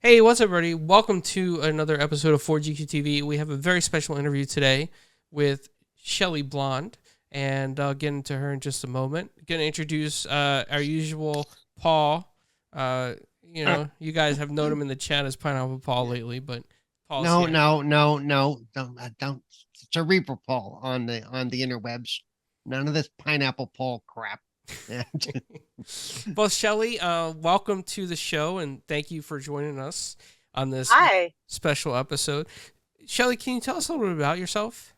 Hey, what's up, everybody? Welcome to another episode of 4GQ TV. We have a very special interview today with Shelley Blond, and I'll get into her in just a moment. Going to introduce our usual Paul. You guys have known him in the chat as Pineapple Paul lately, but Paul's No, here. no, no, no. Don't cerebral Paul on the interwebs. None of this pineapple Paul crap. Well, Shelley, welcome to the show, and thank you for joining us on this Hi. special episode. Shelley, can you tell us a little bit about yourself?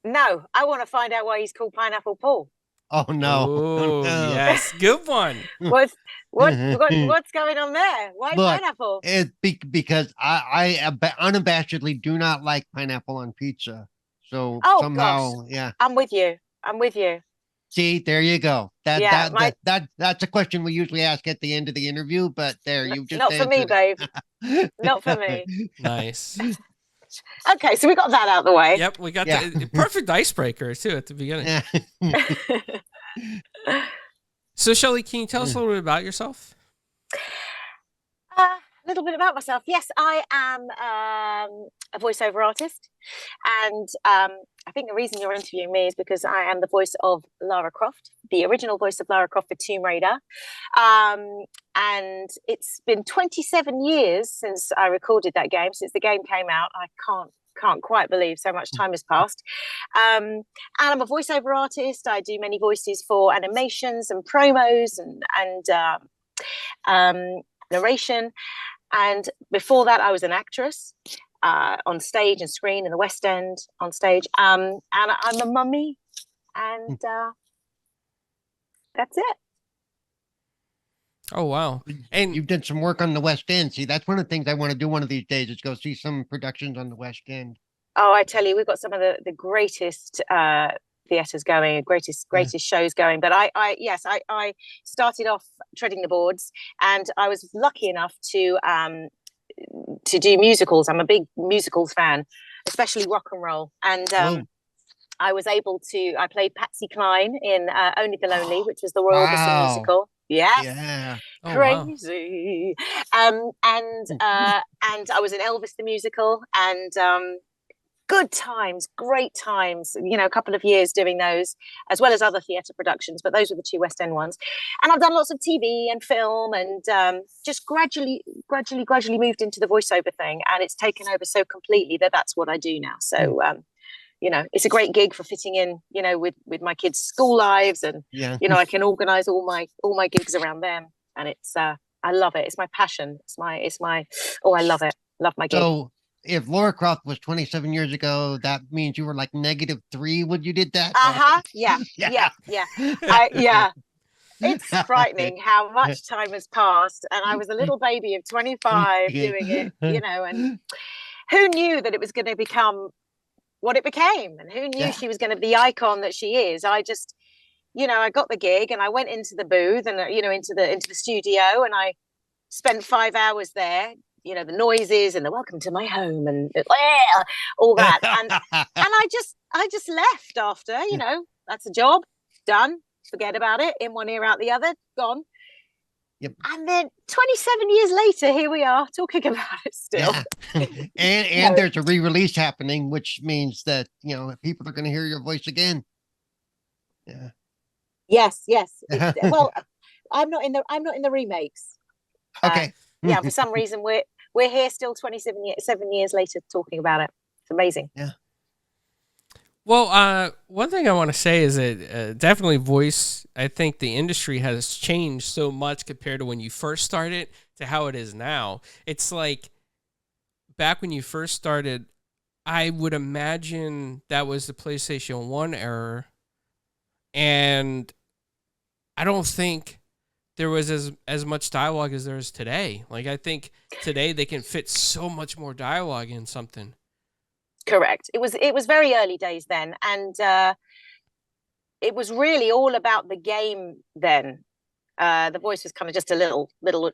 No, I want to find out why he's called Pineapple Paul. Oh no! Oh, no. yes, good one. What's going on there? Why Look, pineapple? it's because I unabashedly do not like pineapple on pizza. So somehow, Gosh, yeah. I'm with you. I'm with you. See, there you go. Yeah, That's a question we usually ask at the end of the interview, but there you just not for me, answered babe. Not for me. Nice. Okay, so we got that out of the way. Yep, we got the perfect icebreaker too at the beginning. So, Shelley, can you tell us a little bit about yourself? A little bit about myself. Yes, I am a voiceover artist, and I think the reason you're interviewing me is because I am the voice of Lara Croft, the original voice of Lara Croft for Tomb Raider. And it's been 27 years since I recorded that game, since the game came out. I can't quite believe so much time has passed. And I'm a voiceover artist. I do many voices for animations and promos and narration. And before that, I was an actress on stage and screen in the West End on stage. And I'm a mummy, and that's it. Oh, wow. And you've done some work on the West End. See, that's one of the things I want to do one of these days is go see some productions on the West End. Oh, I tell you, we've got some of the greatest theatres going, greatest shows going. But I started off treading the boards, and I was lucky enough to do musicals. I'm a big musicals fan, especially rock and roll. And I was able to. I played Patsy Cline in Only the Lonely, which was the Royal Orbison musical. Yes. Yeah. Crazy. Wow. And I was in Elvis the musical, and good times, great times, a couple of years doing those, as well as other theatre productions, but those were the two West End ones. And I've done lots of TV and film, and just gradually moved into the voiceover thing, and it's taken over so completely that that's what I do now. So it's a great gig for fitting in, with my kids' school lives, and I can organize all my gigs around them, and it's I love it. It's my passion. It's my I love it. Love my gig. So if Lara Croft was 27 years ago, that means you were like -3 when you did that? Yeah. It's frightening how much time has passed, and I was a little baby of 25 doing it, and who knew that it was going to become what it became, and who knew she was going to be the icon that she is. I just, I got the gig, and I went into the booth, and into the studio, and I spent 5 hours there, the noises and the welcome to my home and all that, and I just left after, that's a job done, forget about it, in one ear out the other, gone. Yep. And then 27 years later, here we are talking about it still. Yeah. and there's a re-release happening, which means that people are going to hear your voice again. Yeah. Yes. Well, I'm not in the remakes. Okay. For some reason we're here still 7 years later talking about it. It's amazing. Yeah. Well, one thing I want to say is that definitely voice, I think the industry has changed so much compared to when you first started to how it is now. It's like back when you first started, I would imagine that was the PlayStation 1 era, and I don't think there was as much dialogue as there is today. Like, I think today they can fit so much more dialogue in something. Correct. It was very early days then, and it was really all about the game then. The voice was kind of just a little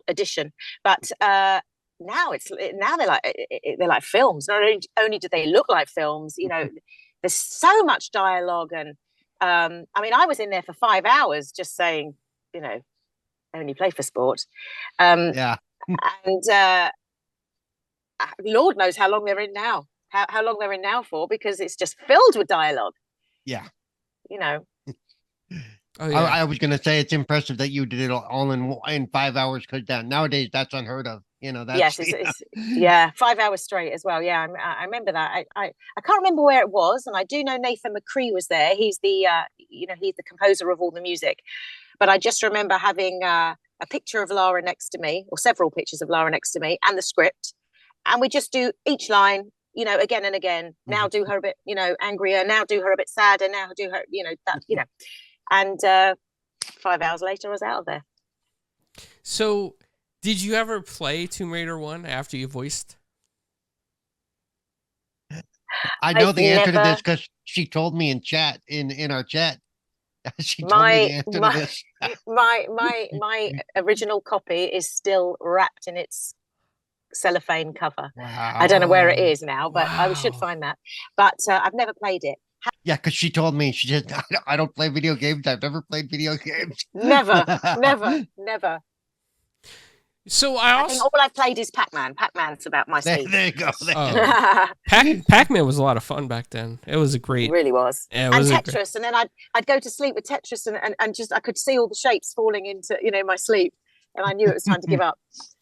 addition, but now they're like films. Not only do they look like films, there's so much dialogue, and I mean, I was in there for 5 hours just saying, I only play for sport. Yeah. And Lord knows how long they're in now. How long they're in now for, because it's just filled with dialogue. Yeah. You know. Oh yeah. I was gonna say it's impressive that you did it all in 5 hours. Because nowadays that's unheard of. That's Yes, yeah, 5 hours straight as well. Yeah, I remember that. I can't remember where it was, and I do know Nathan McCree was there. He's the he's the composer of all the music. But I just remember having a picture of Lara next to me, or several pictures of Lara next to me, and the script, and we just do each line, again and again. Now do her a bit, angrier. Now do her a bit sadder. Now do her, that. And 5 hours later, I was out of there. So, did you ever play Tomb Raider 1 after you voiced? I know the answer to this because she told me in chat, in our chat. She told me the answer to this. My original copy is still wrapped in its cellophane cover. Wow. I don't know where it is now, but I should find that. But I've never played it. Yeah, because she told me, she said, I don't play video games. I've never played video games. Never. So I think all I've played is Pac-Man. Pac-Man's about my speed. There you go. Pac-Man was a lot of fun back then. It was a great. It really was. Yeah, and Tetris, and then I'd go to sleep with Tetris, and just I could see all the shapes falling into my sleep, and I knew it was time to give up.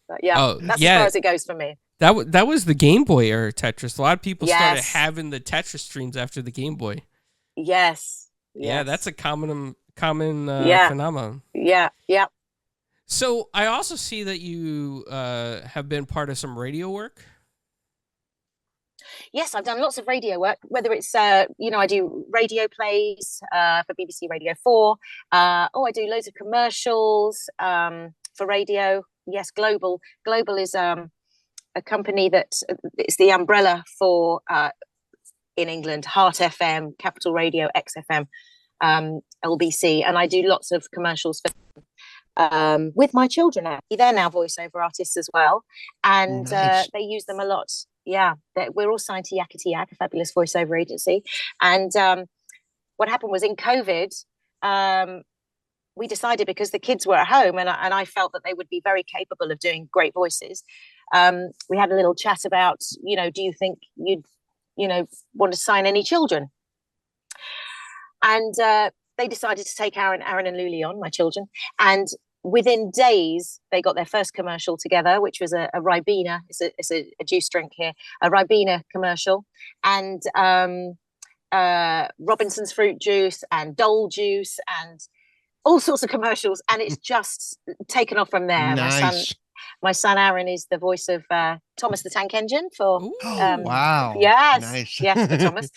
But yeah, that's as far as it goes for me. That was the Game Boy era Tetris. A lot of people started having the Tetris streams after the Game Boy. Yes. Yeah, that's a common phenomenon. Yeah. So I also see that you have been part of some radio work. Yes, I've done lots of radio work, whether it's, I do radio plays for BBC Radio 4. I do loads of commercials for radio. Yes, Global. Global is a company that it's the umbrella for, in England, Heart FM, Capital Radio, XFM, LBC. And I do lots of commercials for with my children. Actually, they're now voiceover artists as well, and they use them a lot. Yeah, we're all signed to Yakety Yak, a fabulous voiceover agency. And what happened was in COVID, we decided, because the kids were at home, and I felt that they would be very capable of doing great voices. We had a little chat about, do you think you'd, want to sign any children? And they decided to take Aaron and Luli on, my children, and within days they got their first commercial together, which was a Ribena. It's a juice drink here, a Ribena commercial, and Robinson's fruit juice and Dole juice and all sorts of commercials, and it's just taken off from there. Nice. My son Aaron is the voice of Thomas the Tank Engine for wow. Yes, nice. Yes, for Thomas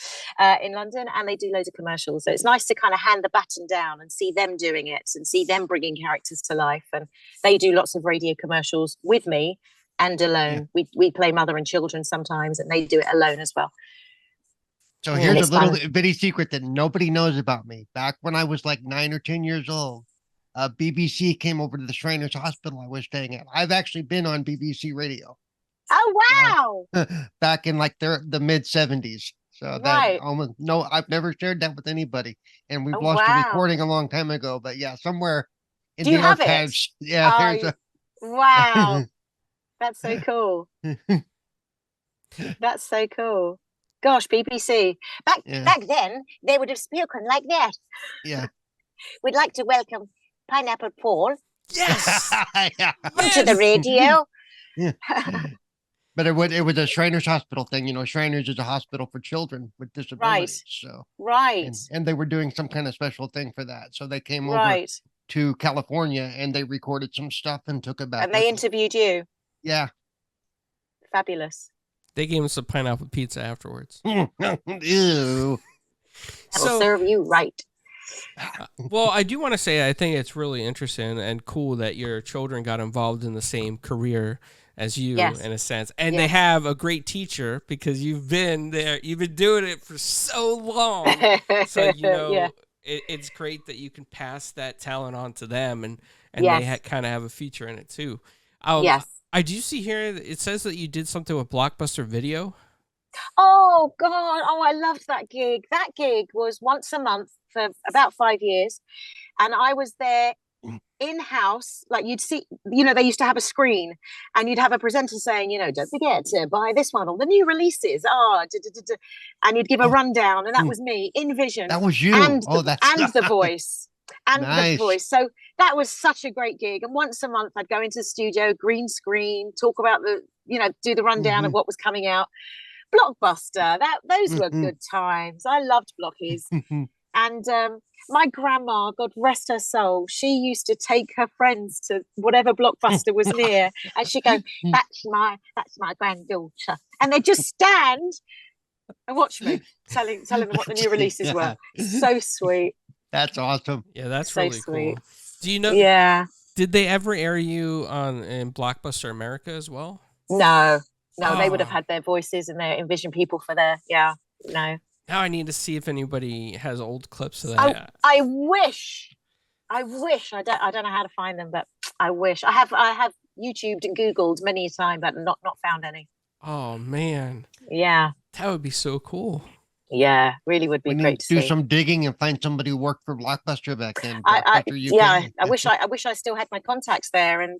in London, and they do loads of commercials. So it's nice to kind of hand the baton down and see them doing it and see them bringing characters to life. And they do lots of radio commercials with me and alone. Yeah. We play mother and children sometimes, and they do it alone as well. So here's a little bitty secret that nobody knows about me. Back when I was like 9 or 10 years old, BBC came over to the Shriners Hospital I was staying at. I've actually been on BBC radio. Oh, wow. Back in like the mid 70s. So that I've never shared that with anybody. And we've lost the recording a long time ago. But yeah, somewhere in the archives. Yeah, there's wow. That's so cool. That's so cool. Gosh, BBC. Back then, they would have spoken like that. Yeah. We'd like to welcome Pineapple Paul. Yes. To the radio. Yeah. But it was a Shriners Hospital thing. Shriners is a hospital for children with disabilities. Right. So and they were doing some kind of special thing for that. So they came over to California and they recorded some stuff and took it back. And they interviewed you. Yeah. Fabulous. They gave us some pineapple pizza afterwards. Ew. That'll serve you right. Well, I do want to say I think it's really interesting and cool that your children got involved in the same career as you, in a sense. And they have a great teacher because you've been there. You've been doing it for so long. So, it's great that you can pass that talent on to them and they kind of have a future in it too. Yes. I do see here, it says that you did something with Blockbuster Video. Oh, God. Oh, I loved that gig. That gig was once a month for about 5 years. And I was there in-house, like you'd see, they used to have a screen and you'd have a presenter saying, don't forget to buy this one, or the new releases, and you'd give a rundown, and that was me in vision. That was you. And that's the voice. And nice. the voice. So that was such a great gig. And once a month I'd go into the studio, green screen, talk about do the rundown of what was coming out. Blockbuster. Those were good times. I loved Blockies. And my grandma, God rest her soul, she used to take her friends to whatever Blockbuster was near, and she'd go, that's my granddaughter. And they'd just stand and watch me, telling them what the new releases were. So sweet. That's awesome. Yeah, that's so really sweet. Cool. Do you know? Yeah. Did they ever air you in Blockbuster America as well? No, they would have had their voices and their Envision people for their, no. Now I need to see if anybody has old clips of that. I wish. I don't know how to find them, but I wish. I have YouTubed and Googled many a time, but not found any. Oh man. Yeah. That would be so cool. Yeah, really would be great to see. Do some digging and find somebody who worked for Blockbuster back then. I wish I still had my contacts there, and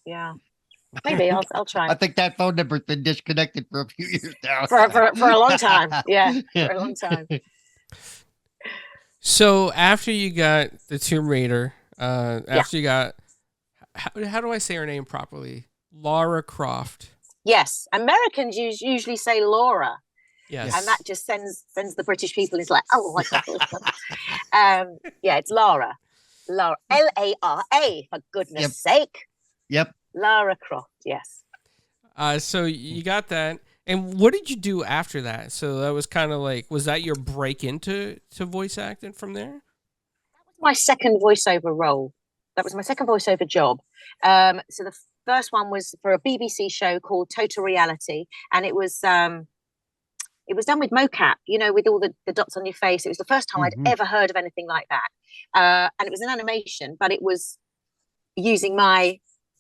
yeah. Maybe I'll try. I think that phone number's been disconnected for a few years now. For a long time. Yeah, for a long time. So after you got the Tomb Raider, you got, how do I say her name properly? Lara Croft. Yes, Americans usually say Laura. Yes. And that just sends the British people. It's like, oh my God. It's Lara. Lara, for goodness sake. Yep. Lara Croft, yes. So you got that. And what did you do after that? So that was kind of like, was that your break into voice acting from there? That was my second voiceover role. That was my second voiceover job. So the first one was for a BBC show called Total Reality. And it was done with mocap, with all the dots on your face. It was the first time I'd ever heard of anything like that. And it was an animation, but it was using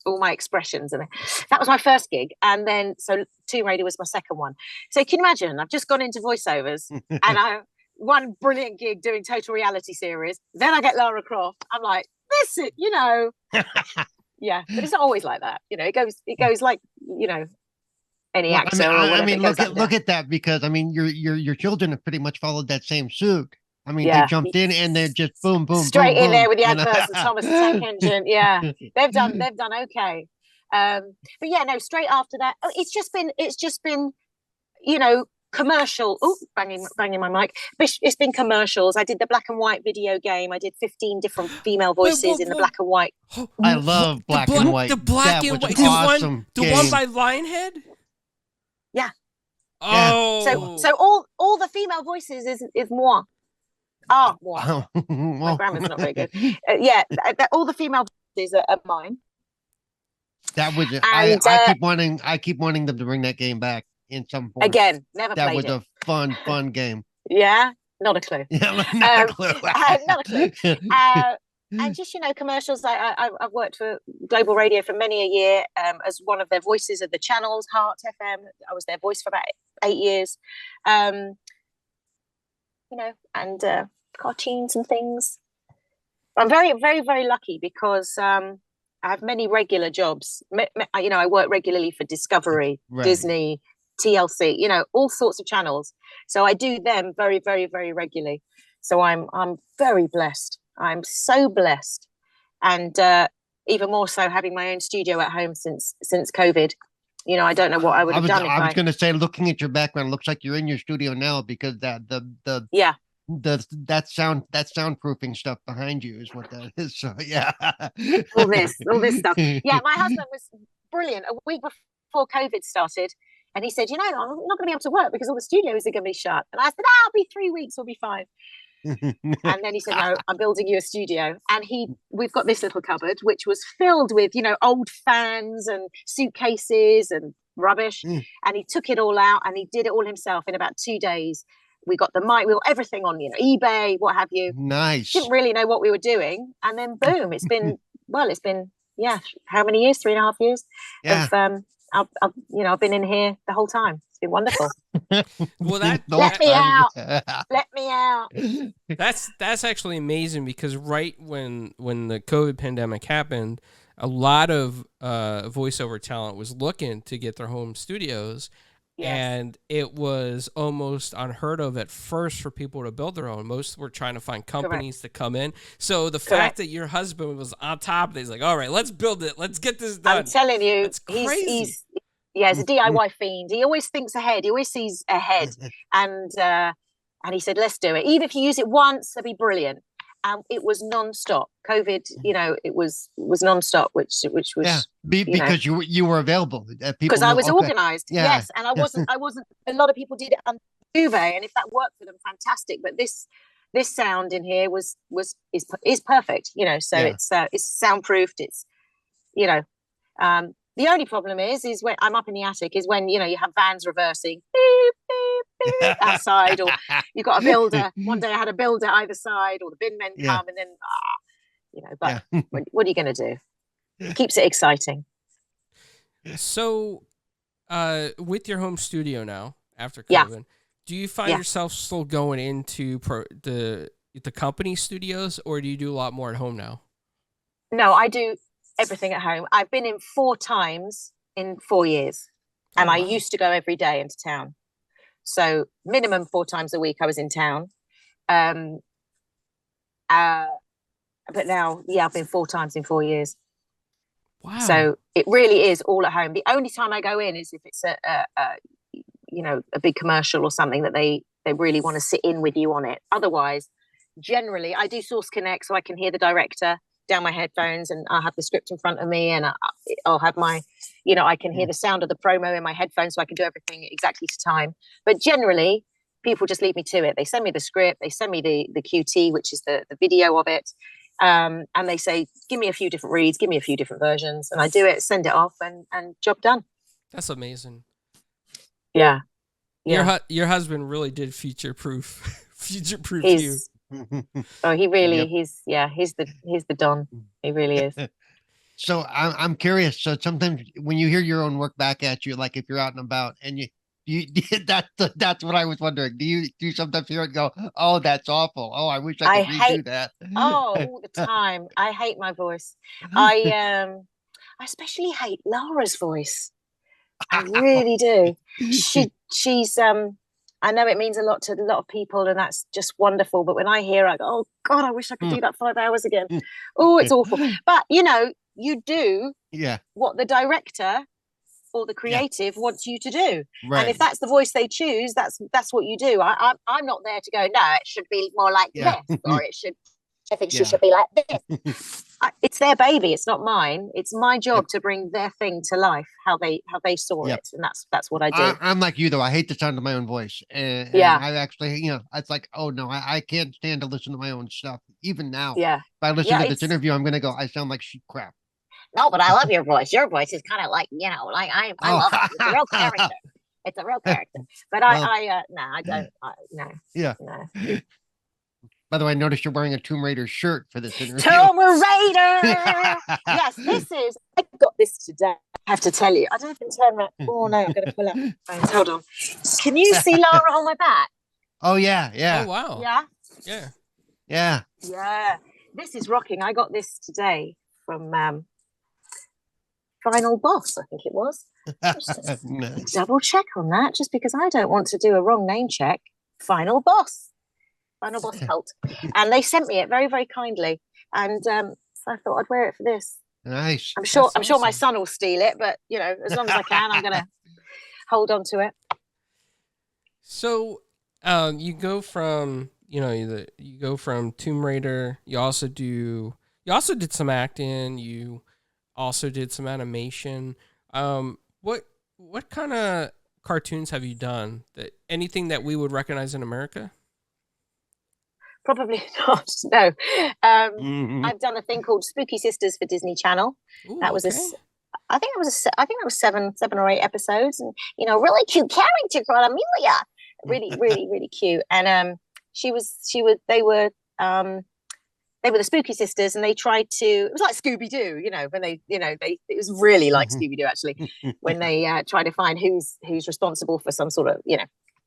all my expressions, and that was my first gig. And then so Tomb Raider was my second one. So can you imagine, I've just gone into voiceovers and I one brilliant gig doing Total Reality series, then I get Lara Croft. I'm like, this is yeah, but it's not always like that, it goes like any actor. Look at that, because your children have pretty much followed that same suit. They jumped in and they're just boom, boom, straight boom, in there with the boom, adverts and Thomas the Tank Engine. Yeah, they've done okay. But straight after that, it's just been, commercial. Oh, banging my mic. It's been commercials. I did the black and white video game. I did 15 different female voices in the black and white. I love black and white. The black and white. Awesome. The one by Lionhead. Yeah. Oh. So all the female voices is moi. Moi. My grammar's not very good. All the female voices are mine. That was it. I keep wanting them to bring that game back in some form. Again, never played it. That was a fun game. Yeah, not a clue. Not a clue. Not a clue. And just commercials. I've worked for Global Radio for many a year as one of their voices of the channels, Heart FM. I was their voice for about 8 years. And cartoons and things. I'm very, very, very lucky because I have many regular jobs. I work regularly for Discovery, Disney, TLC, all sorts of channels. So I do them very, very, very regularly. So I'm very blessed. I'm so blessed. And even more so having my own studio at home since COVID. I don't know what I would have done. I was going to say, looking at your background, looks like you're in your studio now, because that soundproofing stuff behind you is what that is. So all this stuff. Yeah, my husband was brilliant. A week before COVID started, and he said, I'm not going to be able to work because all the studios are going to be shut. And I said, I'll be 3 weeks, we'll be fine. And then he said, no, I'm building you a studio. And we've got this little cupboard which was filled with old fans and suitcases and rubbish. And he took it all out and he did it all himself in about 2 days. We got the mic, we got everything on eBay, what have you. Nice. Didn't really know what we were doing, and then boom, it's been how many years? 3.5 years. Yeah. I've been in here the whole time. It's been wonderful. Well, that let me out. Let me out. That's actually amazing, because right when the COVID pandemic happened, a lot of voiceover talent was looking to get their home studios. Yes. And it was almost unheard of at first for people to build their own. Most were trying to find companies to come in. So the fact that your husband was on top of it, he's like, all right, let's build it. Let's get this done. I'm telling you, that's crazy. He's a DIY fiend. He always thinks ahead. He always sees ahead. And he said, let's do it. Even if you use it once, it'll be brilliant. It was non-stop. COVID, it was non-stop, which was because you were available. Because I was organized. Yeah. Yes, and I wasn't. A lot of people did it on Duvet, and if that worked for them, fantastic. But this sound in here is perfect. So it's soundproofed. It's the only problem is when I'm up in the attic is when you have vans reversing beep, beep, beep, outside, or you've got a builder. One day I had a builder either side, or the bin men come, and then But what are you going to do? It keeps it exciting. So, with your home studio now after COVID, do you find yourself still going into the company studios, or do you do a lot more at home now? No, I do everything at home. I've been in 4 times in 4 years, and I used to go every day into town. So minimum 4 times a week I was in town. But now, I've been 4 times in 4 years. Wow! So it really is all at home. The only time I go in is if it's a big commercial or something that they really want to sit in with you on it. Otherwise, generally, I do Source Connect, so I can hear the director down my headphones, and I'll have the script in front of me, and I'll have my, I can hear the sound of the promo in my headphones, so I can do everything exactly to time. But generally, people just leave me to it. They send me the script, they send me the QT, which is the video of it, and they say, give me a few different reads, give me a few different versions, and I do it, send it off, and job done. That's amazing. Yeah. Your husband really did future-proof you. Oh, he really, he's the Don. He really is. So I'm curious. So sometimes when you hear your own work back at you, like if you're out and about, and you that's what I was wondering. Do you sometimes hear it and go, oh, that's awful. Oh, I wish I could redo that. All the time. I hate my voice. I especially hate Lara's voice. I really do. She's I know it means a lot to a lot of people, and that's just wonderful. But when I hear, I go, oh God, I wish I could do that 5 hours again. Oh, it's awful. But you do what the director or the creative wants you to do. Right. And if that's the voice they choose, that's what you do. I'm not there to go, no, it should be more like this, or I think she should be like this. It's their baby. It's not mine. It's my job to bring their thing to life, how they saw it, and that's what I do. I'm like you though. I hate the sound of my own voice, and I actually, it's like, oh no, I can't stand to listen to my own stuff. Even now, if I listen to this interview, I'm gonna go, I sound like sheep crap. No, but I love your voice. Your voice is kind of like, like I love it. It's a real character. It's a real character. But I don't. No. Yeah. No. By the way, I noticed you're wearing a Tomb Raider shirt for this interview. Tomb Raider! Yes, I got this today. I have to tell you. I don't know if I can turn around. Oh, no, I'm going to pull up. Hold on. Can you see Lara on my back? Oh, yeah. Oh, wow. Yeah? Yeah. Yeah. This is rocking. I got this today from Final Boss, I think it was. Nice. Double check on that, just because I don't want to do a wrong name check. Final Boss cult, and they sent me it very, very kindly, and so I thought I'd wear it for this. Nice. I'm sure my son will steal it, but as long as I can, I'm gonna hold on to it. So you go from you go from Tomb Raider. You also did some acting. You also did some animation. What kind of cartoons have you done? Anything that we would recognize in America? Probably not. No, I've done a thing called Spooky Sisters for Disney Channel. Ooh, that was I think that was 7 or 8 episodes, and really cute character called Amelia. Really, really, really cute. And they they were the Spooky Sisters, and they tried to. It was like Scooby Doo, when they, it was really like Scooby Doo actually, when they tried to find who's responsible for some sort of,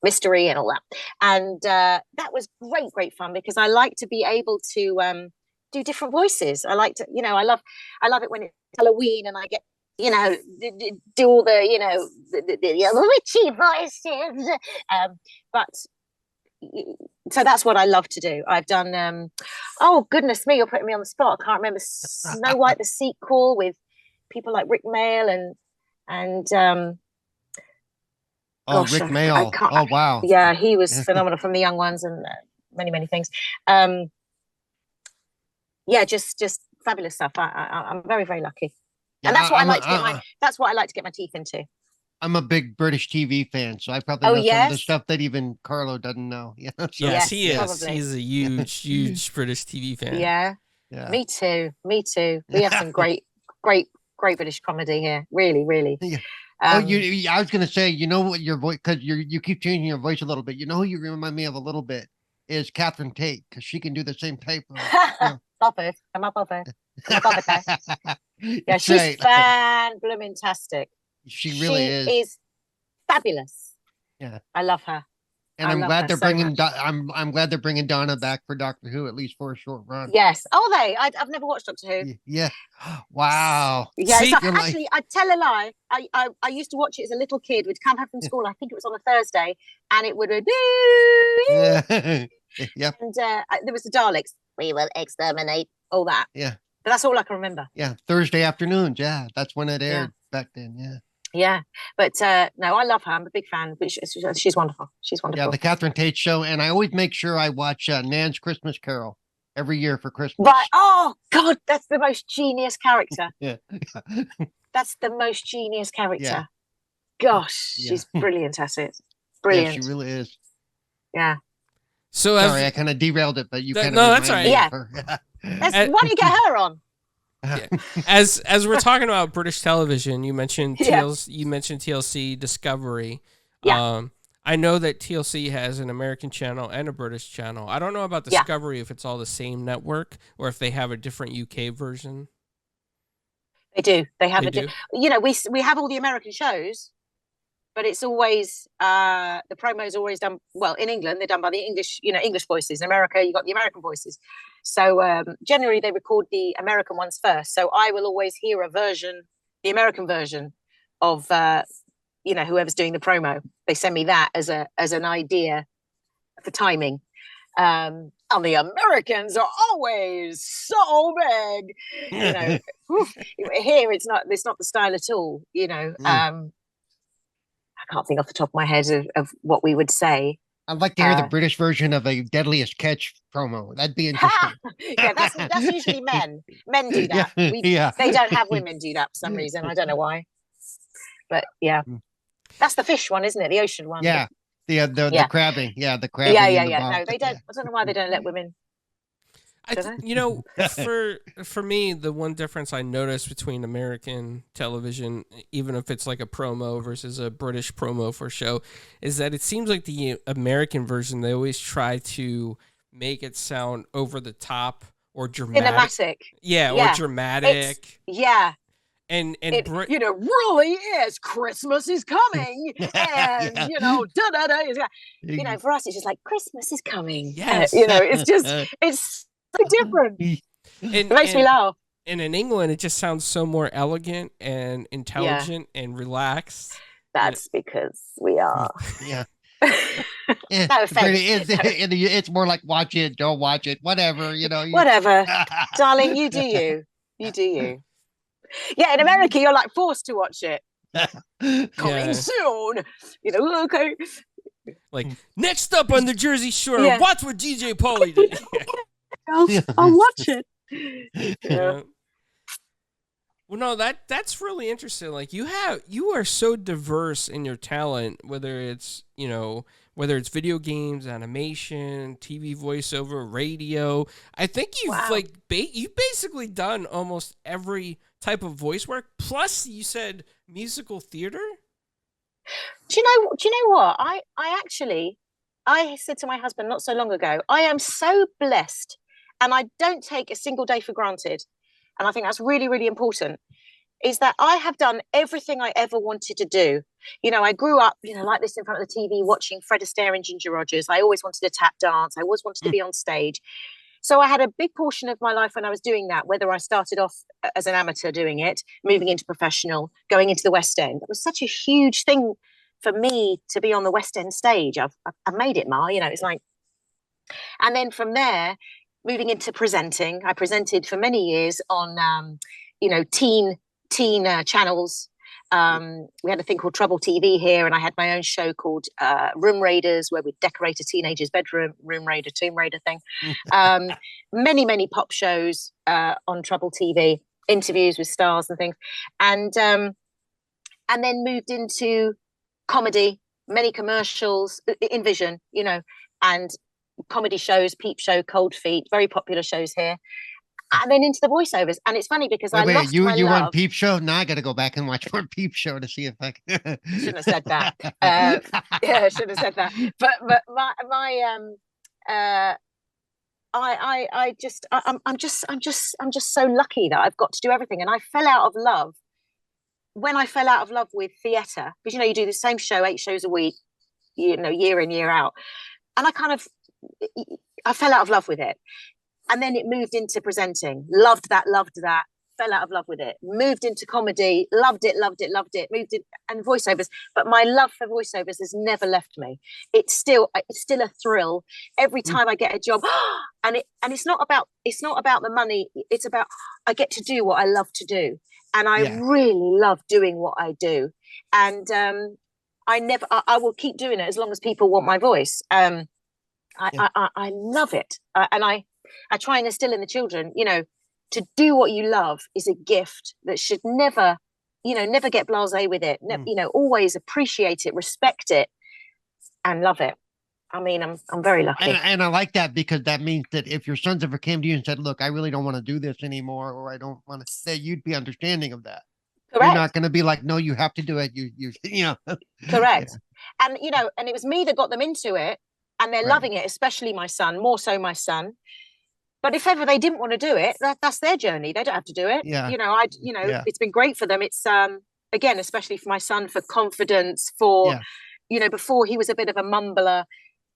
mystery and all that. And that was great fun, because I like to be able to do different voices. I like to, I love it when it's Halloween and I get, do all the, the witchy voices. But so that's what I love to do. I've done, oh goodness me, you're putting me on the spot. I can't remember Snow White the sequel with people like Rick Mayall and gosh, Rick Mayall. Oh wow. Yeah, he was phenomenal from The Young Ones and many things. Yeah, just fabulous stuff. I'm very lucky, and that's what that's what I like to get my teeth into. I'm a big British TV fan, so I probably know some of the stuff that even Carlo doesn't know. Yeah, yes, he is. Probably. He's a huge British TV fan. Yeah. Me too. We have some great British comedy here. Really. Yeah. I was gonna say, what your voice, because you keep changing your voice a little bit. You know who you remind me of a little bit is Catherine Tate, because she can do the same type of. Love her. I'm above her. Yeah, she's fan-blooming-tastic. She really is. She is fabulous. Yeah, I love her. And I'm glad they're bringing. I'm glad they're bringing Donna back for Doctor Who, at least for a short run. Yes. Oh, I've never watched Doctor Who. Yeah. Wow. Yeah. Actually, I tell a lie. I used to watch it as a little kid. We'd come home from school. I think it was on a Thursday, and it would. Yep. And there was the Daleks. We will exterminate all that. Yeah. But that's all I can remember. Yeah. Thursday afternoons. Yeah. That's when it aired back then. Yeah. Yeah, but no, I love her. I'm a big fan. But she's wonderful. She's wonderful. Yeah, the Catherine Tate Show, and I always make sure I watch Nan's Christmas Carol every year for Christmas. Right. Oh God, that's the most genius character. Yeah, that's the most genius character. Yeah. Gosh, she's brilliant at it. Brilliant. Yeah, she really is. Yeah. So sorry, I kind of derailed it, but you kind of that's all right. Yeah. Why don't you get her on? Yeah. As we're talking about British television, you mentioned TLC Discovery. Yeah. I know that TLC has an American channel and a British channel. I don't know about Discovery if it's all the same network or if they have a different UK version. They do. They have we have all the American shows, but it's always the promo's always done in England. They're done by the English voices. In America, you got the American voices. So generally they record the American ones first. So I will always hear the American version of whoever's doing the promo. They send me that as an idea for timing. And the Americans are always so big. Here it's not the style at all. I can't think off the top of my head of what we would say. I'd like to hear the British version of a Deadliest Catch promo. That'd be interesting. Yeah, that's usually men. Men do that. They don't have women do that for some reason. I don't know why. But yeah, that's the fish one, isn't it? The ocean one. Yeah, the crabbing. Yeah, the crabbing. Yeah. No, they don't. I don't know why they don't let women. For me, the one difference I noticed between American television, even if it's like a promo versus a British promo for a show, is that it seems like the American version, they always try to make it sound over the top or dramatic. Cinematic. Yeah, or dramatic. And it really is. Christmas is coming, and for us it's just like Christmas is coming. Yes. It's so different. It makes me laugh. And in England, it just sounds so more elegant and intelligent and relaxed. That's because we are. Yeah. No offense. It's more like watch it, don't watch it, whatever. Whatever, darling. You do you. You do you. Yeah, in America, you're like forced to watch it. Coming soon. Okay. Like, next up on the Jersey Shore, watch what DJ Pauly did. I'll watch it. Yeah. Well, no, that's really interesting. Like, you are so diverse in your talent, whether it's video games, animation, TV voiceover, radio. I think you've you've basically done almost every type of voice work. Plus, you said musical theater. Do you know what? I said to my husband not so long ago, I am so blessed and I don't take a single day for granted, and I think that's really, really important, is that I have done everything I ever wanted to do. You know, I grew up, you know, like this in front of the TV, watching Fred Astaire and Ginger Rogers. I always wanted to tap dance. I always wanted to be on stage. So I had a big portion of my life when I was doing that, whether I started off as an amateur doing it, moving into professional, going into the West End. It was such a huge thing for me to be on the West End stage. I've made it, Ma, you know, it's like, and then from there, moving into presenting, I presented for many years on, you know, teen channels. We had a thing called Trouble TV here, and I had my own show called Room Raiders, where we'd decorate a teenager's bedroom, Room Raider, Tomb Raider thing. Many pop shows on Trouble TV, interviews with stars and things, and then moved into comedy, many commercials in Vision, you know, and comedy shows, Peep Show, Cold Feet, very popular shows here. And then into the voiceovers. And it's funny because I lost my you love. on Peep Show? Now I got to go back and watch more Peep Show to see if I can. Shouldn't have said that. Yeah, shouldn't have said that. But I'm just so lucky that I've got to do everything. And I fell out of love when I fell out of love with theatre, because, you know, you do the same show, 8 shows a week, you know, year in, year out. And I fell out of love with it. And then it moved into presenting. Loved that. Fell out of love with it. Moved into comedy. Loved it. Moved in and voiceovers. But my love for voiceovers has never left me. It's still a thrill every time I get a job. And it's not about the money. It's about I get to do what I love to do, and I really love doing what I do. And I will keep doing it as long as people want my voice. I love it, and I try and instill in the children, you know, to do what you love is a gift that should never get blasé with it. You know, always appreciate it, respect it, and love it. I mean, I'm very lucky. And I like that, because that means that if your sons ever came to you and said, look, I really don't want to do this anymore, or I don't want to, that you'd be understanding of that. Correct. You're not going to be like, no, you have to do it. You know. Correct. Yeah. And, you know, and it was me that got them into it, and they're loving it, especially my son, more so my son. But if ever they didn't want to do it, that's their journey. They don't have to do it. Yeah. You know, it's been great for them. It's, again, especially for my son, for confidence, for, you know, before he was a bit of a mumbler.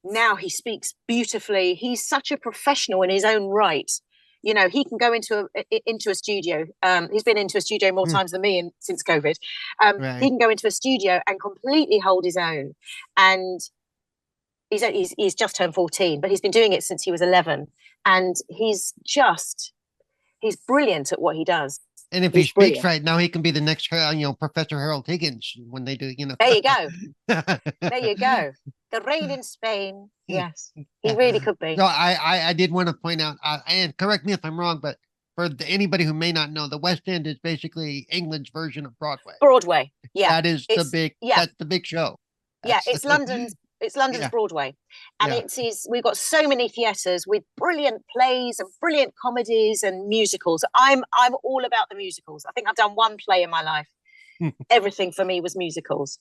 Now he speaks beautifully. He's such a professional in his own right. You know, he can go into a studio. He's been into a studio more times than me since COVID. He can go into a studio and completely hold his own. And he's just turned 14, but he's been doing it since he was 11. And he's brilliant at what he does. And if he speaks right now, he can be the next, Professor Harold Higgins when they do, you know. There you go. There you go. The rain in Spain. Yes, he really could be. So I did want to point out, and correct me if I'm wrong, but for anybody who may not know, the West End is basically England's version of Broadway. Broadway, yeah. That's the big show. It's London's. It's London's Broadway, and we've got so many theatres with brilliant plays and brilliant comedies and musicals. I'm all about the musicals. I think I've done one play in my life. Everything for me was musicals.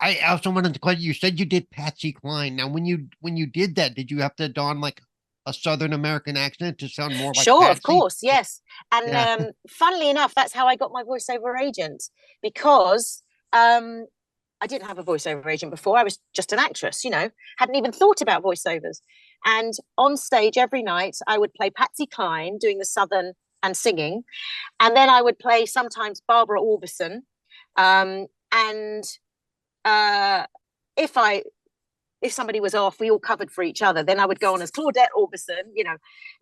I also wanted to question, you said you did Patsy Cline. Now, when you did that, did you have to don like a Southern American accent to sound more like Sure, Patsy? Of course, yes. And funnily enough, that's how I got my voiceover agent, because I didn't have a voiceover agent before. I was just an actress, you know, hadn't even thought about voiceovers. And on stage every night, I would play Patsy Cline doing the Southern and singing. And then I would play sometimes Barbara Orbison. And if somebody was off, we all covered for each other. Then I would go on as Claudette Orbison, you know,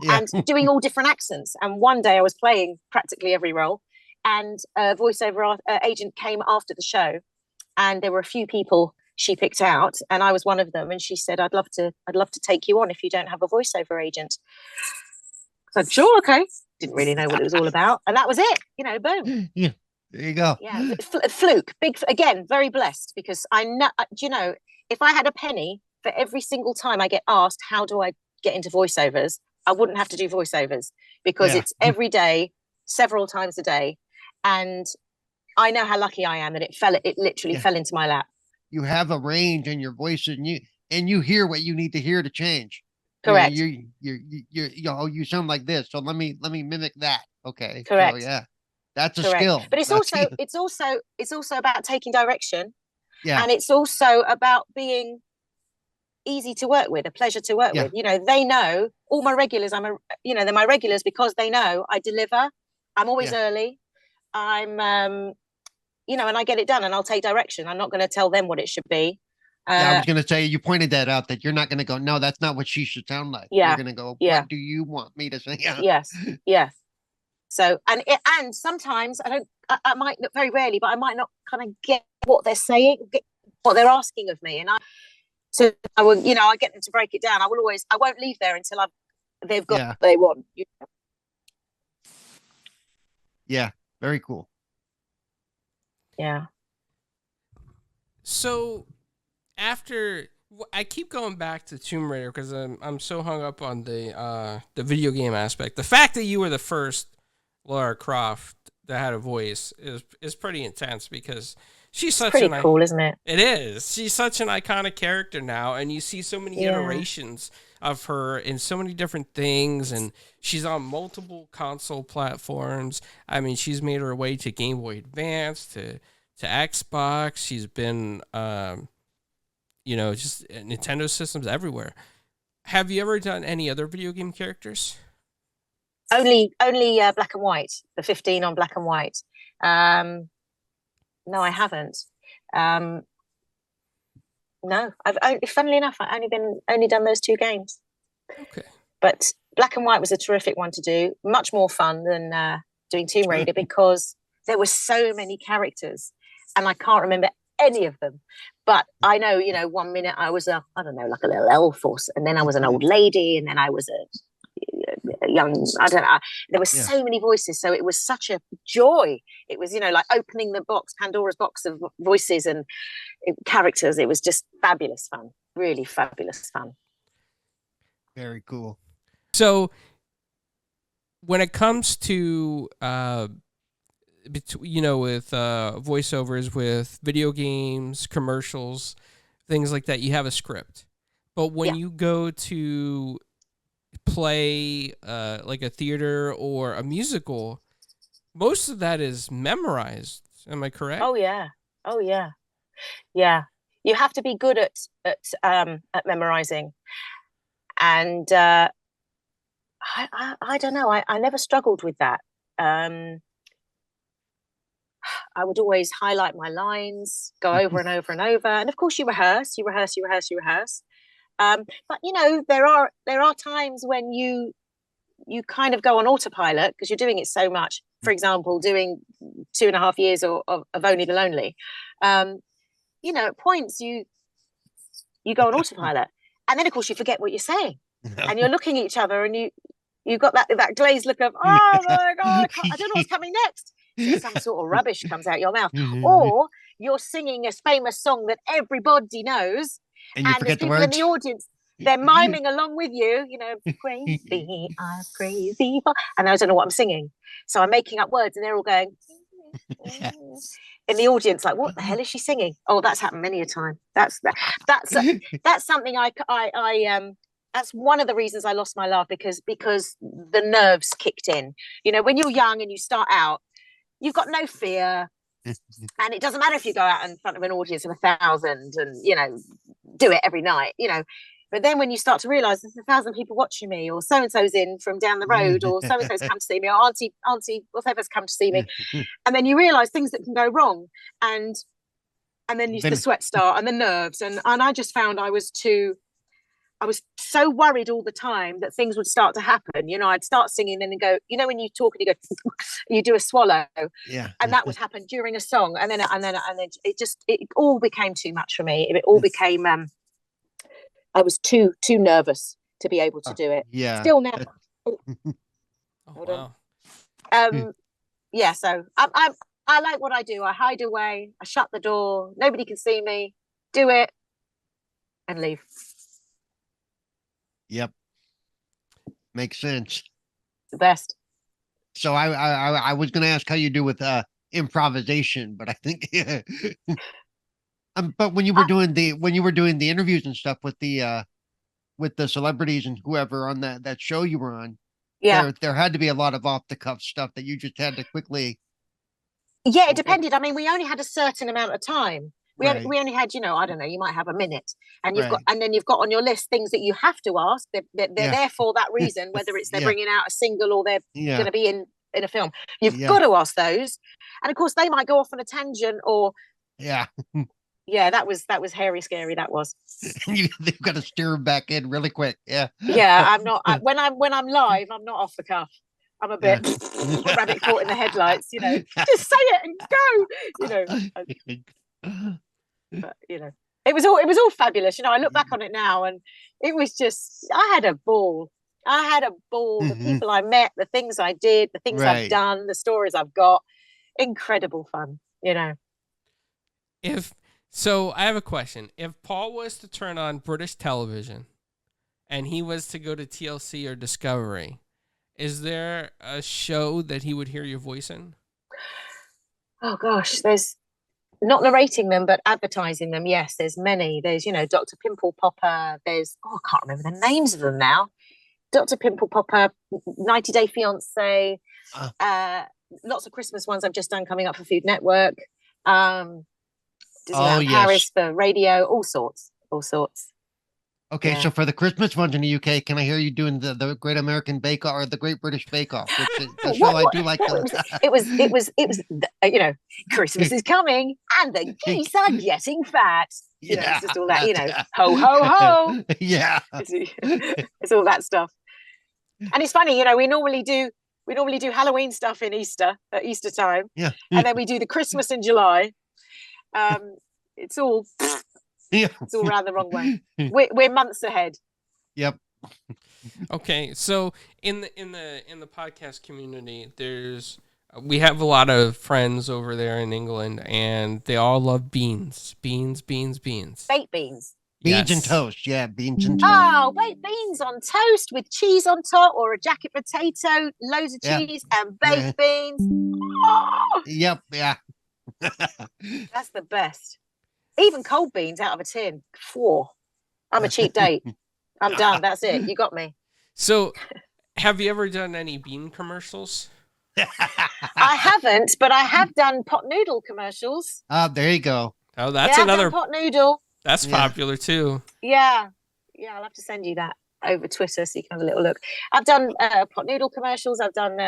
and doing all different accents. And one day I was playing practically every role, and a voiceover agent came after the show. And there were a few people she picked out, and I was one of them. And she said, "I'd love to take you on if you don't have a voiceover agent." So I said, "Sure, okay." Didn't really know what it was all about, and that was it. You know, boom. Yeah, there you go. Yeah, fluke. Big again. Very blessed, because I know. Do you know, if I had a penny for every single time I get asked, "How do I get into voiceovers?" I wouldn't have to do voiceovers, because it's every day, several times a day, and I know how lucky I am that it literally fell into my lap. You have a range in your voice, and you hear what you need to hear to change. Correct. You sound like this, so let me mimic that. Okay. Correct. So yeah, that's a Correct. skill. But it's also about taking direction. Yeah. And it's also about being easy to work with, a pleasure to work with. You know, they know all my regulars. They're my regulars because they know I deliver. I'm always early. I'm, and I get it done, and I'll take direction. I'm not going to tell them what it should be. I was going to say, you pointed that out, that you're not going to go, no, that's not what she should sound like. Yeah. You're going to go, what do you want me to say? Yes. So, and sometimes I might not, very rarely, but I might not kind of get what they're saying, get what they're asking of me. And I get them to break it down. I won't leave there until they've got what they want. Yeah. Very cool. Yeah. So after, I keep going back to Tomb Raider because I'm so hung up on the video game aspect. The fact that you were the first Lara Croft that had a voice is pretty intense, because she's pretty cool, isn't it? It is. She's such an iconic character now, and you see so many iterations of her in so many different things, and she's on multiple console platforms. I mean, she's made her way to Game Boy Advance, to Xbox. She's been, just Nintendo systems everywhere. Have you ever done any other video game characters? Only black and white, the 15 on black and white. No, I haven't. No, funnily enough, I've only done those 2 games. Okay. But black and white was a terrific one to do. Much more fun than doing Tomb Raider, because there were so many characters, and I can't remember any of them. But I know, 1 minute I was like a little elf, and then I was an old lady, and then I was a young, I don't know. There were so many voices, so it was such a joy. It was, like opening the Pandora's box of voices and characters. It was just fabulous fun, really fabulous fun. Very cool. So when it comes to with voiceovers, with video games, commercials, things like that, you have a script. But when you go to play like a theater or a musical, most of that is memorized. Am I correct? Oh yeah. You have to be good at memorizing, and I don't know. I never struggled with that. I would always highlight my lines, go over and over and over, and of course you rehearse. But there are times when you kind of go on autopilot because you're doing it so much. For example, doing 2.5 years of Only the Lonely. At points you go on autopilot, and then of course you forget what you're saying, and you're looking at each other, and you've got that glazed look of, oh my god, I don't know what's coming next. Some sort of rubbish comes out your mouth, or you're singing a famous song that everybody knows. And you forget the words. In the audience, they're miming along with you, crazy, I'm crazy. And I don't know what I'm singing. So I'm making up words, and they're all going in the audience, like, what the hell is she singing? Oh, that's happened many a time. That's something that's one of the reasons I lost my laugh, because the nerves kicked in. When you're young and you start out, you've got no fear. And it doesn't matter if you go out in front of an audience of 1,000 and, do it every night, But then when you start to realise there's 1,000 people watching me, or so-and-so's in from down the road, or so-and-so's come to see me, or auntie, whatever's come to see me. And then you realise things that can go wrong. And then the sweat start and the nerves. And I just found I was so worried all the time that things would start to happen. I'd start singing and then go, when you talk and you go, you do a swallow. Yeah. And that would happen during a song. And then it all became too much for me. It all became, I was too nervous to be able to do it. Yeah. Still now. Wow. Yeah. So I like what I do. I hide away. I shut the door. Nobody can see me. Do it and leave. Yep. Makes sense. The best. So I was going to ask how you do with improvisation, but I think but when you were doing the interviews and stuff with the with the celebrities and whoever on that show you were on. Yeah. There had to be a lot of off the cuff stuff that you just had to quickly. Yeah, it depended. I mean, we only had a certain amount of time. We Right. only had, I don't know, you might have a minute, and Right. then you've got on your list things that you have to ask. They're there for that reason, whether it's they're Yeah. bringing out a single or they're Yeah. going to be in a film. You've Yeah. got to ask those, and of course they might go off on a tangent or Yeah. yeah, that was hairy scary. That was. They've got to steer them back in really quick. Yeah. Yeah, I'm not when I'm live, I'm not off the cuff. I'm a bit rabbit caught in the headlights, just say it and go, but it was all fabulous. I look back on it now and it was just, I had a ball. The people I met, the things I did, the things I've done, the stories I've got, incredible fun. So I have a question. If Paul was to turn on British television and he was to go to TLC or Discovery, is there a show that he would hear your voice in? Oh gosh, there's not narrating them, but advertising them. Yes, there's many. There's, Dr. Pimple Popper. There's, I can't remember the names of them now. Dr. Pimple Popper, 90 Day Fiance, lots of Christmas ones I've just done coming up for Food Network. Paris for radio, all sorts. Okay, Yeah. so for the Christmas ones in the UK, can I hear you doing the Great American Bake Off or the Great British Bake Off? Which is the show I do like. It was Christmas is coming and the geese are getting fat. It's just all that, ho ho ho. Yeah, it's all that stuff. And it's funny, we normally do Halloween stuff in Easter at Easter time. Yeah, and then we do the Christmas in July. It's all. Yeah. It's all around the wrong way. We're months ahead. Yep. Okay, so in the podcast community, we have a lot of friends over there in England, and they all love beans. Baked beans. Beans and toast. Yeah, beans and toast. Oh, baked beans on toast with cheese on top, or a jacket potato, loads of cheese and baked beans. Oh! Yep. Yeah. That's the best. Even cold beans out of a tin. Whoa. I'm a cheap date. I'm done. That's it. You got me. So, have you ever done any bean commercials? I haven't, but I have done pot noodle commercials. There you go. Oh, that's another pot noodle. That's popular too. Yeah. I'll have to send you that over Twitter so you can have a little look. I've done pot noodle commercials. I've done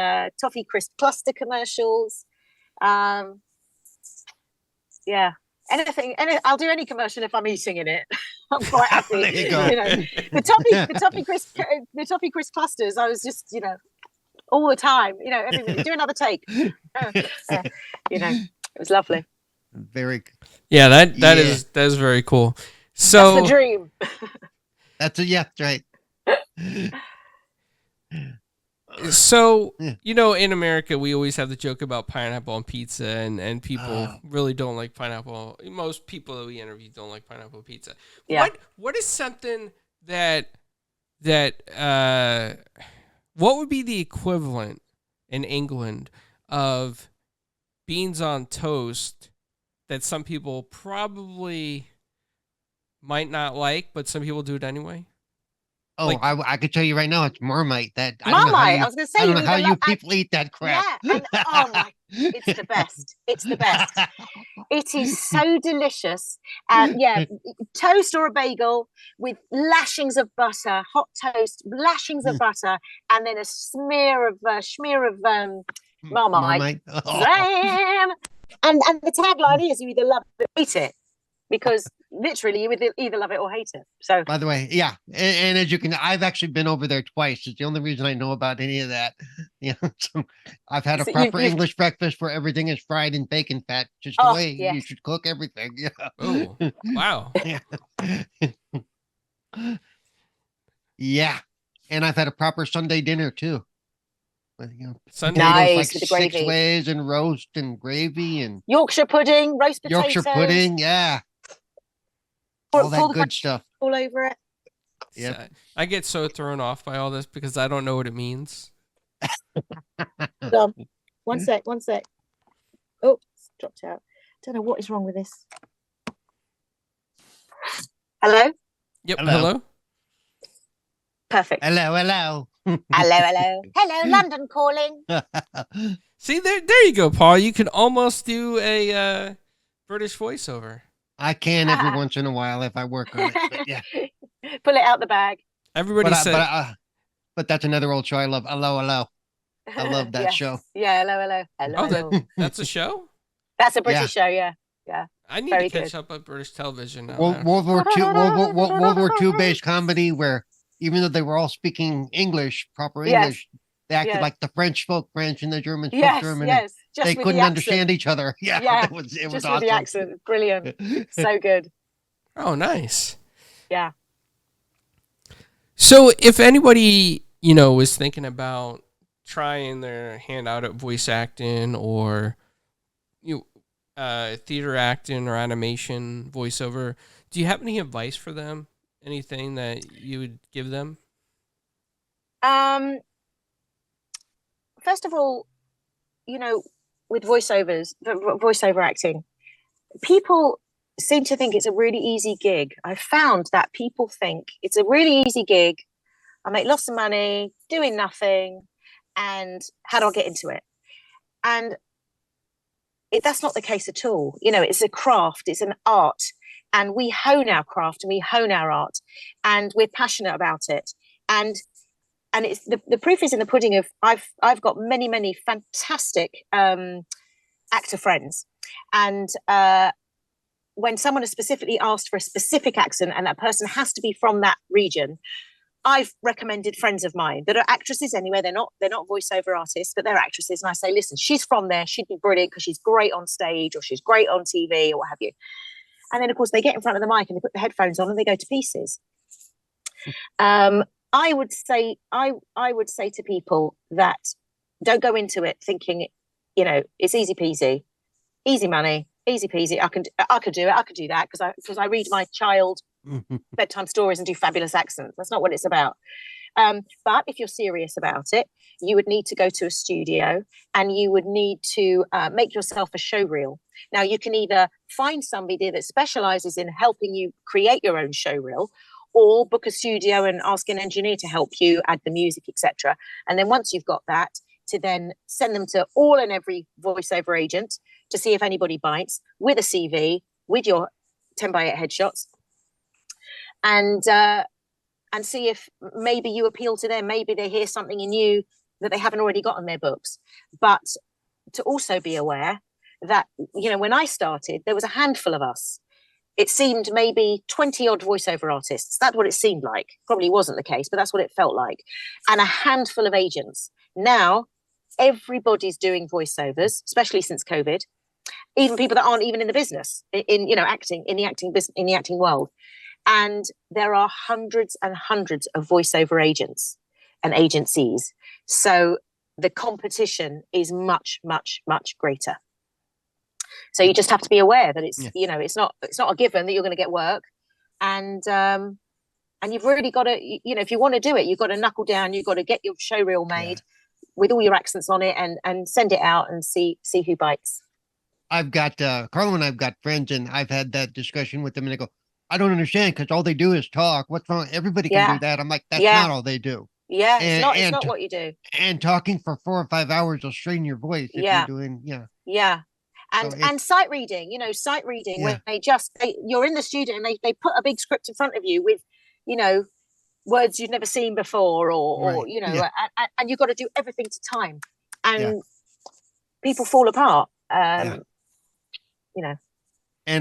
toffee crisp cluster commercials. Yeah. Anything, I'll do any commercial if I'm eating in it. I'm quite happy. There you go. The toffee crisp clusters. I was just, all the time. Every minute, do another take. It was lovely. Very. Yeah, that is very cool. So that's the dream. That's right. So, in America, we always have the joke about pineapple on pizza, and people really don't like pineapple. Most people that we interview don't like pineapple pizza. Yeah. What is something that what would be the equivalent in England of beans on toast that some people probably might not like, but some people do it anyway? Oh, I could tell you right now, it's Marmite. Marmite. I was going to say, I don't know how you people eat that crap. Yeah, and, it's the best. It's the best. It is so delicious. And toast or a bagel with lashings of butter, hot toast, lashings of butter, and then a schmear of Marmite. Oh. And the tagline is, you either love it or hate it. Because literally you would either love it or hate it. So, by the way, and as you can, I've actually been over there twice. It's the only reason I know about any of that. So I've had a proper English breakfast where everything is fried in bacon fat, just the way you should cook everything. Yeah. Oh, wow. Yeah, and I've had a proper Sunday dinner too. With, Sunday nice like with the gravy, 6 ways, and roast and gravy and Yorkshire pudding, roast potatoes. Yorkshire pudding, yeah. All that good stuff all over it. Yeah, I get so thrown off by all this because I don't know what it means. One sec. Oh, it's dropped out. Don't know what is wrong with this. Hello? Yep. Hello. Perfect. Hello, hello. Hello, London calling. See, there you go, Paul. You can almost do a British voiceover. I can every once in a while if I work on it. But yeah, pull it out the bag. Everybody said, but that's another old show I love. Hello, hello. I love that show. Yeah, hello. That's a show. That's a British show. Yeah. I need to catch up on British television now. World War II based comedy where even though they were all speaking English, proper English, they acted like the French spoke French and the Germans spoke German. Yes, they couldn't understand each other. Yeah, it was just awesome. With the accent, brilliant, so good. Oh, nice. Yeah. So, if anybody was thinking about trying their hand out at voice acting or theater acting or animation voiceover, do you have any advice for them? Anything that you would give them? First of all, with voiceover acting, people seem to think it's a really easy gig. I've found that people think it's a really easy gig. I make lots of money doing nothing, and how do I get into it? And that's not the case at all. It's a craft, it's an art, and we hone our craft and we hone our art, and we're passionate about it. And it's the proof is in the pudding. Of I've got many fantastic actor friends, and when someone has specifically asked for a specific accent and that person has to be from that region, I've recommended friends of mine that are actresses anyway. They're not voiceover artists, but they're actresses. And I say, listen, she's from there. She'd be brilliant because she's great on stage or she's great on TV or what have you. And then, of course, they get in front of the mic and they put the headphones on and they go to pieces. I would say to people that don't go into it thinking, it's easy peasy, easy money, easy peasy. I could do it. I could do that because I read my child bedtime stories and do fabulous accents. That's not what it's about. But if you're serious about it, you would need to go to a studio and you would need to make yourself a show reel. Now, you can either find somebody that specializes in helping you create your own show reel, or book a studio and ask an engineer to help you add the music, etc. And then once you've got that, to then send them to all and every voiceover agent to see if anybody bites with a CV, with your 10x8 headshots, and see if maybe you appeal to them. Maybe they hear something in you that they haven't already got on their books. But to also be aware that, when I started, there was a handful of us. It seemed maybe 20 odd voiceover artists. That's what it seemed like. Probably wasn't the case, but that's what it felt like. And a handful of agents. Now, everybody's doing voiceovers, especially since COVID. Even people that aren't even in the business, in acting, in the acting world. And there are hundreds and hundreds of voiceover agents and agencies. So the competition is much, much, much greater. So you just have to be aware that it's it's not a given that you're going to get work, and you've really got to, if you want to do it, you've got to knuckle down. You've got to get your show reel made with all your accents on it, and send it out and see who bites. I've got Carlo and I've got friends, and I've had that discussion with them, and they go, "I don't understand because all they do is talk. What's wrong? Everybody can do that." I'm like, "That's not all they do." Yeah, it's not what you do. And talking for 4 or 5 hours will strain your voice if you're doing And sight reading, when you're in the studio and they put a big script in front of you with, words you've never seen before, and you've got to do everything to time, and people fall apart. And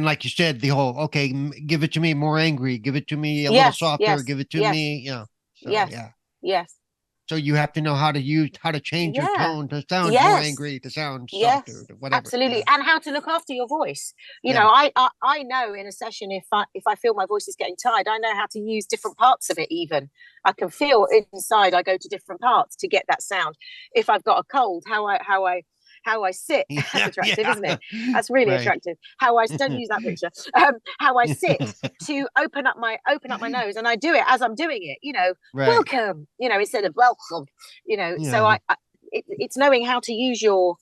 like you said, the whole, give it to me more angry, give it to me a little softer, give it to me, Yes. So you have to know how to change your tone to sound more angry, to sound softer, whatever. Absolutely. And how to look after your voice. I know in a session, if I feel my voice is getting tired, I know how to use different parts of it. Even I can feel inside, I go to different parts to get that sound. If I've got a cold, how I sit. That's attractive, isn't it? That's really attractive. Don't use that picture. How I sit to open up my nose, and I do it as I'm doing it. Welcome. Instead of welcome. So it's knowing how to use your.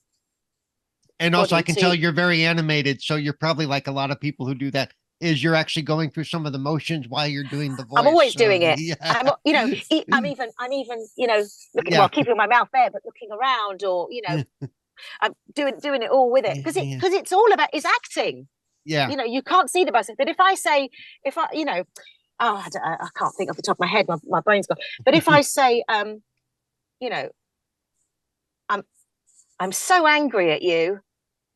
And also, I can tell you're very animated, so you're probably like a lot of people who do that. is you're actually going through some of the motions while you're doing the voice. I'm always doing it. Yeah. I'm even, looking, keeping my mouth there, but looking around, or I'm doing it all with it, because it's all about acting. Yeah. You can't see the person, but if I can't think off the top of my head. My brain's gone. But if I say, I'm so angry at you.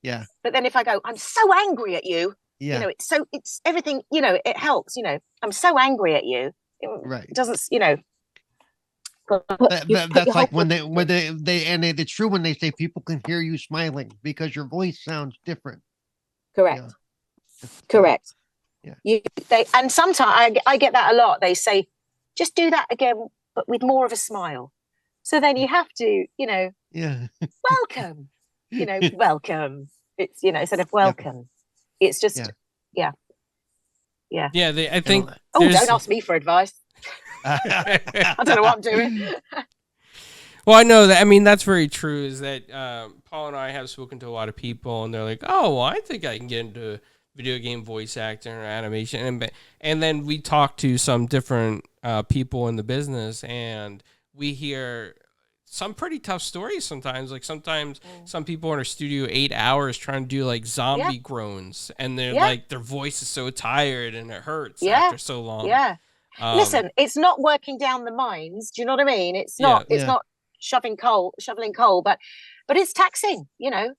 Yeah. But then if I go, I'm so angry at you. Yeah. It's everything. It helps. I'm so angry at you. Right. It doesn't. That's like when it's true when they say people can hear you smiling because your voice sounds different. Correct. Correct. Yeah. And sometimes I get that a lot. They say, just do that again, but with more of a smile. So then you have to, welcome, welcome. It's, instead of welcome, it's just, Yeah. I think. Oh, don't ask me for advice. I don't know what I'm doing. Well, I know that. I mean, that's very true. Is that Paul and I have spoken to a lot of people, and they're like, "Oh, well, I think I can get into video game voice acting or animation," and then we talk to some different people in the business, and we hear some pretty tough stories sometimes. Like sometimes some people in our studio 8 hours trying to do like zombie groans, and they're like their voice is so tired and it hurts after so long. Yeah. Listen, it's not working down the mines. Do you know what I mean? It's not. It's not shoveling coal, but it's taxing. And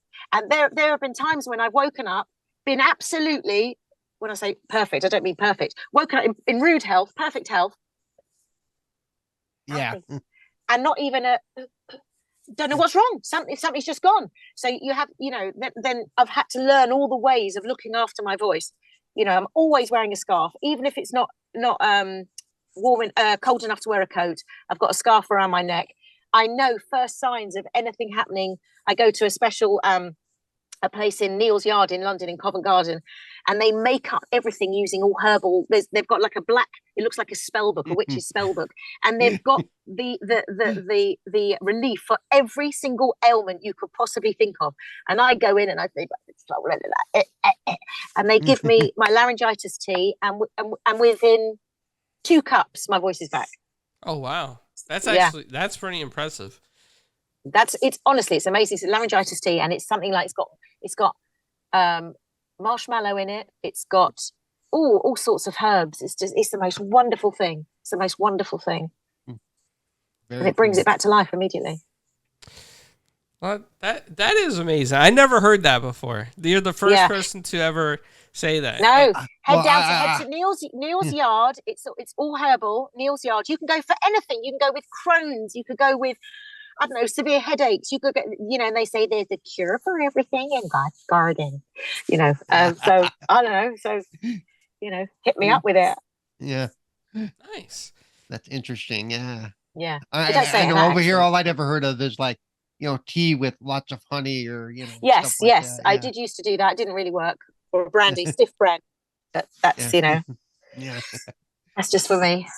there have been times when I've woken up, been absolutely, when I say perfect, I don't mean perfect. Woken up in rude health, perfect health. Yeah. And not even don't know what's wrong. Something's just gone. So you have, then I've had to learn all the ways of looking after my voice. I'm always wearing a scarf, even if it's not warm and cold enough to wear a coat. I've got a scarf around my neck. I know first signs of anything happening. I go to a special a place in Neal's Yard in London, in Covent Garden, and they make up everything using all herbal. They've got like a black, it looks like a spell book, a witch's spell book, and they've got the relief for every single ailment you could possibly think of. And I go in and I say, and they give me my laryngitis tea, and within 2 cups, my voice is back. Oh wow, that's actually that's pretty impressive. It's honestly, it's amazing. It's a laryngitis tea, and it's something like it's got marshmallow in it. It's got all sorts of herbs. It's the most wonderful thing. It's the most wonderful thing. And it brings it back to life immediately. Well, that is amazing. I never heard that before. You're the first person to ever say that. No, head to Neal's Yard. It's all herbal. Neal's Yard. You can go for anything. You can go with Crohn's. You could go with, I don't know, severe headaches. You could get, and they say there's a cure for everything in God's garden. So I don't know. So, hit me up with it. Yeah. Nice. That's interesting. Yeah. Yeah. I know over here, all I'd ever heard of is like, tea with lots of honey or, Yes. Like that. I did used to do that. It didn't really work. Or brandy, stiff brand. That's, Yeah. That's just for me.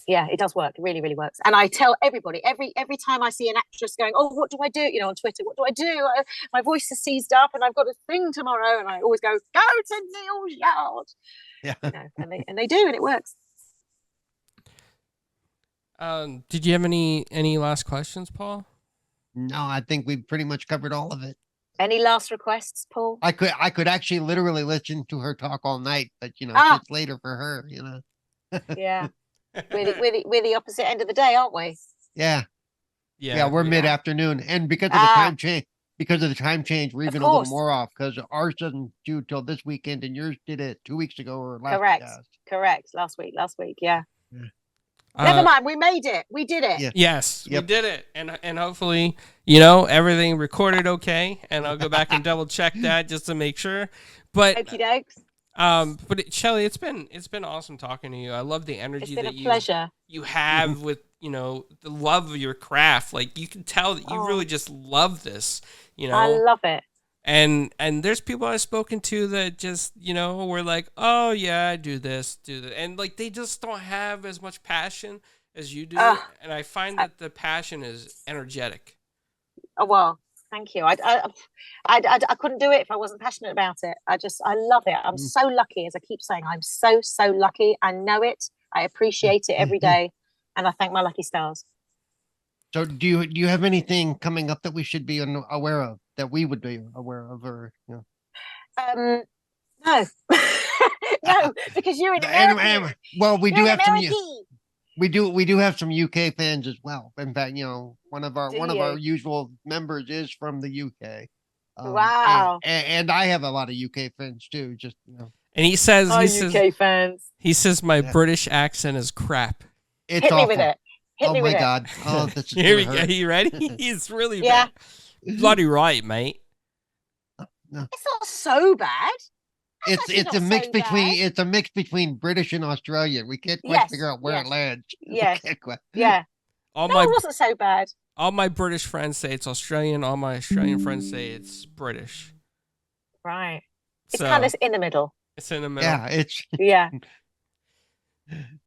It does work. It really, really works. And I tell everybody, every time I see an actress going, oh, what do I do? On Twitter, what do I do? My voice is seized up and I've got a thing tomorrow. And I always go to Neal's Yard. Yeah. And they do, and it works. Did you have any last questions, Paul? No, I think we've pretty much covered all of it. Any last requests, Paul? I could actually literally listen to her talk all night, but it's later for her, Yeah. We're the opposite end of the day, aren't we? Yeah. We're mid-afternoon, and because of the time change, we're even a little more off because ours doesn't do till this weekend, and yours did it 2 weeks ago or last week. Correct. Last week. Yeah. Never mind. We made it. We did it. Yeah. Yes, we did it, and hopefully, everything recorded okay. And I'll go back and double check that just to make sure. But okie dokes. But Shelley, it's been awesome talking to you. I love the energy pleasure. You have with the love of your craft. Like you can tell that you really just love this. I love it. And there's people I've spoken to that just were like, oh yeah, I do this, and like they just don't have as much passion as you do. And I find that the passion is energetic. Oh well, thank you. I couldn't do it if I wasn't passionate about it. I love it. I'm so lucky, as I keep saying, I'm so lucky. I know it. I appreciate it every day, and I thank my lucky stars. So do you have anything coming up that we should be aware of, that we would be aware of, or No. No, because you're in America. Well, we do have some. We do have some UK fans as well. In fact, one of our usual members is from the UK. Wow. And I have a lot of UK fans too. Just And he says, UK fans. He says my British accent is crap. It's Hit awful. me with it. Hit me with it. Oh my God! Oh, this is Here we go. Are you ready? He's really bad. Bloody right, mate. No. It's not so bad. It's a mix between British and Australian. We can't quite figure out where it lands. Yes. Yeah. It wasn't so bad. All my British friends say it's Australian. All my Australian friends say it's British. Right. It's kind of in the middle. It's in the middle. Yeah, it's yeah.